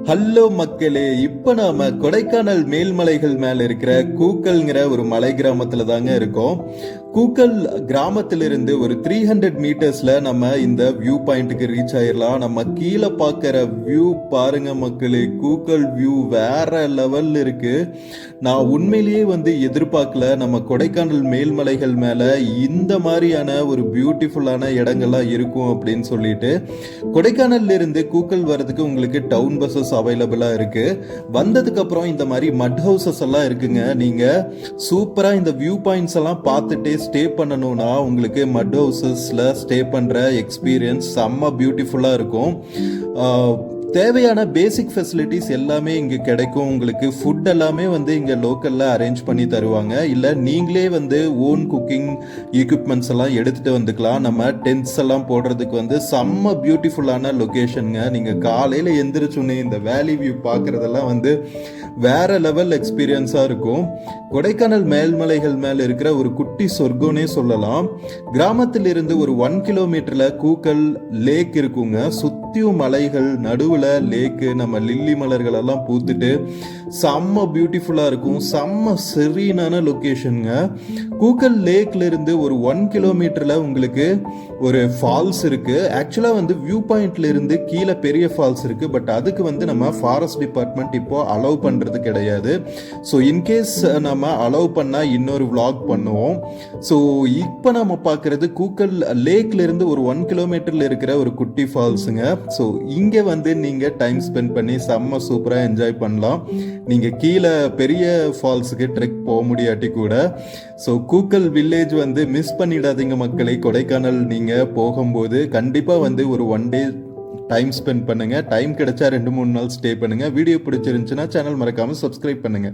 Hello மக்களே, இப்ப நாம கொடைக்கானல் மேல்மலைகள் மேல இருக்கிற கூக்கல்ங்கிற ஒரு மலை கிராமத்துல தாங்க இருக்கோம். கூக்கல் கிராமத்திலிருந்து ஒரு 300 மீட்டர்ஸ்ல நம்ம இந்த வியூ பாயிண்ட்டுக்கு ரீச் ஆயிடலாம். நம்ம கீழே பார்க்குற வியூ பாருங்க மக்களே, கூக்கல் வியூ வேற லெவல்ல இருக்கு. நான் உண்மையிலேயே எதிர்பார்க்கல நம்ம கொடைக்கானல் மேல்மலைகள் மேல இந்த மாதிரியான ஒரு பியூட்டிஃபுல்லான இடங்கள்லாம் இருக்கும் அப்படின்னு சொல்லிட்டு. கொடைக்கானல்ல இருந்து கூக்கல் வர்றதுக்கு உங்களுக்கு டவுன் பஸ்ஸஸ் அவைலபிளா இருக்கு. வந்ததுக்கு அப்புறம் இந்த மாதிரி மட் ஹவுசஸ் எல்லாம் இருக்குங்க. நீங்க சூப்பரா இந்த வியூ பாயிண்ட்ஸ் எல்லாம் பார்த்துட்டே ஸ்டே பண்ணணும்னா உங்களுக்கு மட் ஹவுசஸ்ல ஸ்டே பண்ற எக்ஸ்பீரியன்ஸ் செம்ம பியூட்டிஃபுல்லா இருக்கும். தேவையான பேசிக் ஃபெசிலிட்டிஸ் எல்லாமே இங்கே கிடைக்கும். உங்களுக்கு ஃபுட் எல்லாமே இங்கே லோக்கலில் அரேஞ்ச் பண்ணி தருவாங்க. இல்லை நீங்களே ஓன் குக்கிங் எக்யூப்மெண்ட்ஸ் எல்லாம் எடுத்துகிட்டு வந்துக்கலாம். நம்ம டென்ட்ஸ் எல்லாம் போடுறதுக்கு செம்ம பியூட்டிஃபுல்லான லொக்கேஷனுங்க. நீங்கள் காலையில் எந்திரிச்சோன்னே இந்த வேலி வியூ பார்க்குறதெல்லாம் வேற லெவல் எக்ஸ்பீரியன்ஸாக இருக்கும். கொடைக்கானல் மேல்மலைகள் மேலே இருக்கிற ஒரு குட்டி சொர்க்கம்னே சொல்லலாம். கிராமத்திலிருந்து ஒரு 1 கிலோமீட்டரில் கூக்கல் லேக் இருக்குங்க. சுற்றியும் மலைகள், நடுவில் லேக்கு, நம்ம லில்லி மலர்கள் எல்லாம் பூத்துட்டு செம்ம பியூட்டிஃபுல்லாக இருக்கும். செம்ம செரீனான லொக்கேஷனுங்க. கூக்கல் லேக்ல இருந்து ஒரு 1 கிலோமீட்டரில் உங்களுக்கு ஒரு ஃபால்ஸ் இருக்கு. ஆக்சுவலாக வியூ பாயிண்ட்ல இருந்து கீழே பெரிய ஃபால்ஸ் இருக்கு. பட் அதுக்கு நம்ம ஃபாரஸ்ட் டிபார்ட்மெண்ட் இப்போ அலோவ் பண்றது கிடையாது. ஸோ இன்கேஸ் நம்ம அலோவ் பண்ணா இன்னொரு vlog பண்ணுவோம். ஸோ இப்போ நம்ம பார்க்கறது கூக்கல் லேக்ல இருந்து ஒரு 1 கிலோமீட்டர்ல இருக்கிற ஒரு குட்டி ஃபால்ஸுங்க. ஸோ இங்கே நீங்க டைம் ஸ்பெண்ட் பண்ணி செம்ம சூப்பரா என்ஜாய் பண்ணலாம். நீங்க கீழே பெரிய ஃபால்ஸுக்கு ட்ரெக் போக முடியாட்டி கூட. ஸோ கூக்கல் வில்லேஜ் மிஸ் பண்ணிடாதீங்க மக்களை. கொடைக்கானல் நீங்க போகும்போது கண்டிப்பா ஒரு 1 டே டைம் ஸ்பெண்ட் பண்ணுங்க. டைம் கிடைச்சா 2-3 நாள் ஸ்டே பண்ணுங்க. வீடியோ பிடிச்சிருந்துச்சுன்னா சேனல் மறக்காம சப்ஸ்கிரைப் பண்ணுங்க.